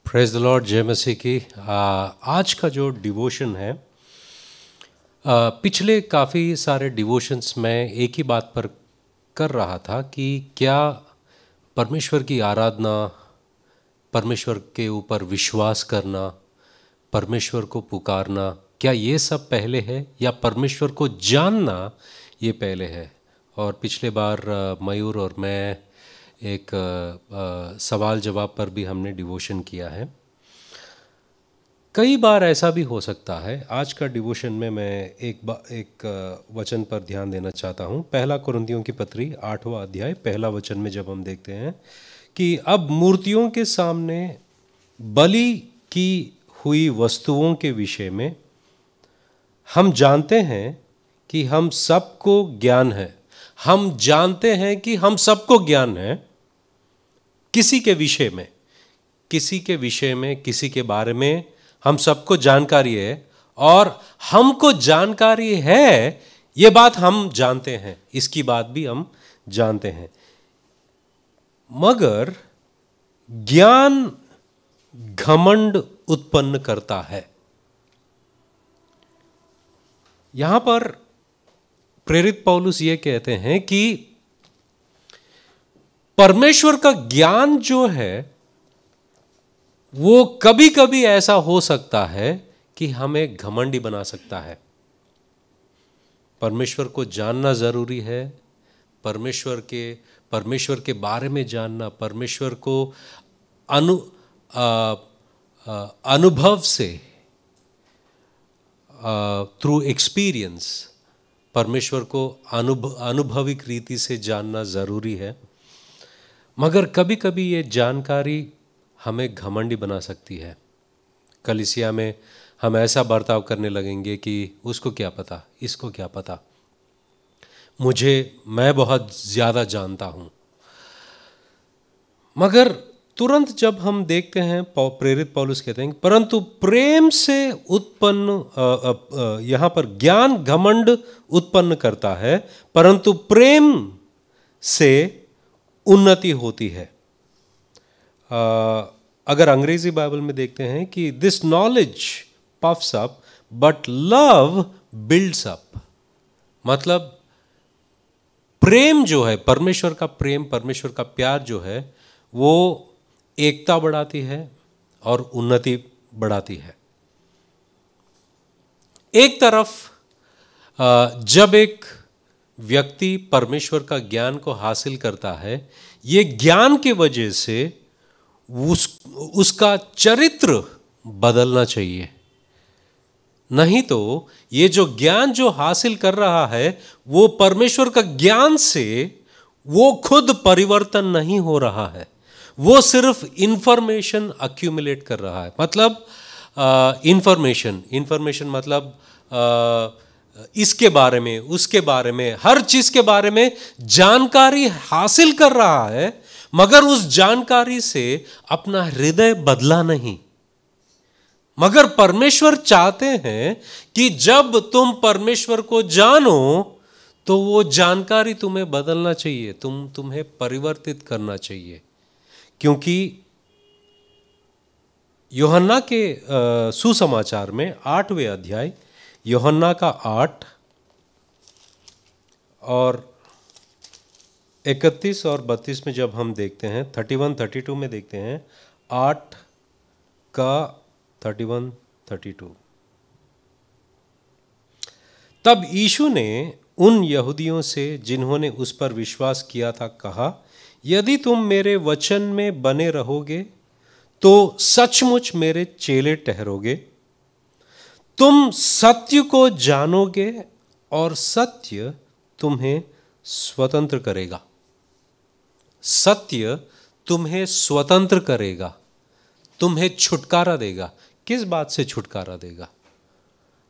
Praise the Lord, जय मसीह की। आज का जो डिवोशन है, पिछले काफ़ी सारे डिवोशंस में एक ही बात पर कर रहा था कि क्या परमेश्वर की आराधना, परमेश्वर के ऊपर विश्वास करना, परमेश्वर को पुकारना, क्या ये सब पहले है या परमेश्वर को जानना ये पहले है। और पिछले बार मयूर और मैं एक सवाल जवाब पर भी हमने डिवोशन किया है। कई बार ऐसा भी हो सकता है। आज का डिवोशन में मैं एक वचन पर ध्यान देना चाहता हूँ। पहला कुरिन्थियों की पत्री 8वां अध्याय पहला वचन में जब हम देखते हैं कि अब मूर्तियों के सामने बलि की हुई वस्तुओं के विषय में हम जानते हैं कि हम सबको ज्ञान है। हम जानते हैं कि हम सबको ज्ञान है किसी के विषय में, किसी के बारे में हम सबको जानकारी है। और हमको जानकारी है, ये बात हम जानते हैं, इसकी बात भी हम जानते हैं। मगर ज्ञान घमंड उत्पन्न करता है। यहां पर प्रेरित पौलुस ये कहते हैं कि परमेश्वर का ज्ञान जो है वो कभी कभी ऐसा हो सकता है कि हमें घमंडी बना सकता है। परमेश्वर को जानना जरूरी है, परमेश्वर के बारे में जानना, परमेश्वर को अनुभव से, थ्रू एक्सपीरियंस, परमेश्वर को अनुभविक रीति से जानना जरूरी है। मगर कभी कभी ये जानकारी हमें घमंडी बना सकती है। कलीसिया में हम ऐसा बर्ताव करने लगेंगे कि उसको क्या पता, इसको क्या पता, मैं बहुत ज़्यादा जानता हूँ। मगर तुरंत जब हम देखते हैं, प्रेरित पौलुस कहते हैं परंतु प्रेम से उत्पन्न, यहाँ पर ज्ञान घमंड उत्पन्न करता है, परंतु प्रेम से उन्नति होती है। अगर अंग्रेजी बाइबल में देखते हैं कि this knowledge puffs up but love builds up. मतलब प्रेम जो है, परमेश्वर का प्रेम, परमेश्वर का प्यार जो है वो एकता बढ़ाती है और उन्नति बढ़ाती है। एक तरफ जब एक व्यक्ति परमेश्वर का ज्ञान को हासिल करता है, ये ज्ञान के वजह से उसका चरित्र बदलना चाहिए। नहीं तो ये जो ज्ञान जो हासिल कर रहा है वो परमेश्वर का ज्ञान से वो खुद परिवर्तन नहीं हो रहा है, वो सिर्फ इंफॉर्मेशन अक्यूमुलेट कर रहा है। मतलब इंफॉर्मेशन मतलब इसके बारे में, उसके बारे में, हर चीज के बारे में जानकारी हासिल कर रहा है, मगर उस जानकारी से अपना हृदय बदला नहीं। मगर परमेश्वर चाहते हैं कि जब तुम परमेश्वर को जानो तो वो जानकारी तुम्हें बदलना चाहिए, तुम्हें परिवर्तित करना चाहिए। क्योंकि यूहन्ना के सुसमाचार में 8वें अध्याय, यूहन्ना का 8 और 31 और 32 में जब हम देखते हैं, 31-32 में देखते हैं, 8 का 31-32। तब यीशु ने उन यहूदियों से जिन्होंने उस पर विश्वास किया था कहा, यदि तुम मेरे वचन में बने रहोगे तो सचमुच मेरे चेले ठहरोगे। तुम सत्य को जानोगे और सत्य तुम्हें स्वतंत्र करेगा। सत्य तुम्हें स्वतंत्र करेगा, तुम्हें छुटकारा देगा। किस बात से छुटकारा देगा?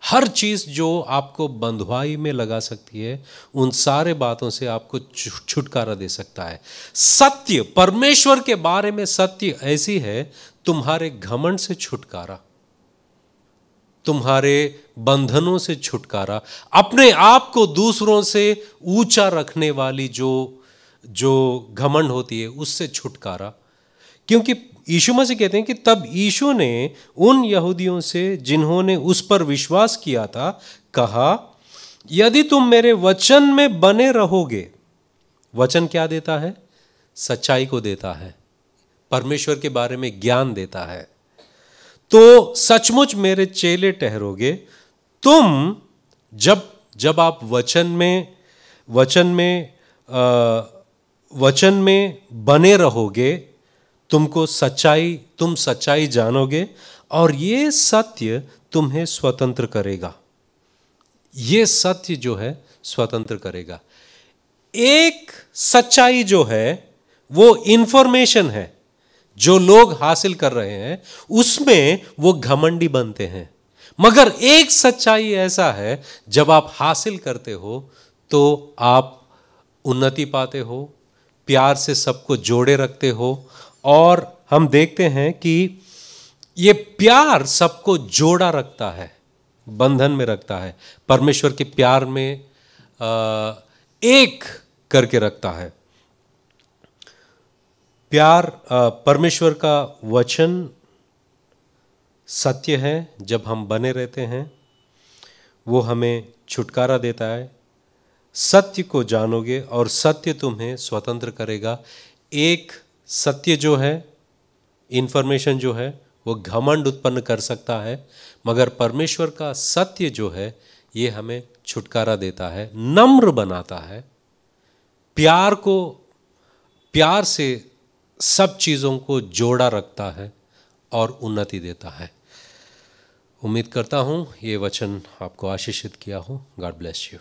हर चीज जो आपको बंधुआई में लगा सकती है, उन सारे बातों से आपको छुटकारा दे सकता है। सत्य, परमेश्वर के बारे में सत्य ऐसी है, तुम्हारे घमंड से छुटकारा, तुम्हारे बंधनों से छुटकारा, अपने आप को दूसरों से ऊंचा रखने वाली जो घमंड होती है उससे छुटकारा। क्योंकि यीशु मसीह कहते हैं कि तब यीशु ने उन यहूदियों से जिन्होंने उस पर विश्वास किया था कहा, यदि तुम मेरे वचन में बने रहोगे। वचन क्या देता है? सच्चाई को देता है, परमेश्वर के बारे में ज्ञान देता है। तो सचमुच मेरे चेले ठहरोगे। तुम जब आप वचन में बने रहोगे, तुम सच्चाई जानोगे और ये सत्य तुम्हें स्वतंत्र करेगा। ये सत्य जो है स्वतंत्र करेगा। एक सच्चाई जो है वो इंफॉर्मेशन है जो लोग हासिल कर रहे हैं, उसमें वो घमंडी बनते हैं। मगर एक सच्चाई ऐसा है, जब आप हासिल करते हो तो आप उन्नति पाते हो, प्यार से सबको जोड़े रखते हो। और हम देखते हैं कि ये प्यार सबको जोड़ा रखता है, बंधन में रखता है, परमेश्वर के प्यार में एक करके रखता है। प्यार, परमेश्वर का वचन सत्य है। जब हम बने रहते हैं वो हमें छुटकारा देता है। सत्य को जानोगे और सत्य तुम्हें स्वतंत्र करेगा। एक सत्य जो है, इंफॉर्मेशन जो है, वो घमंड उत्पन्न कर सकता है, मगर परमेश्वर का सत्य जो है ये हमें छुटकारा देता है, नम्र बनाता है, प्यार से सब चीज़ों को जोड़ा रखता है और उन्नति देता है। उम्मीद करता हूँ ये वचन आपको आशीषित किया हो। God bless you.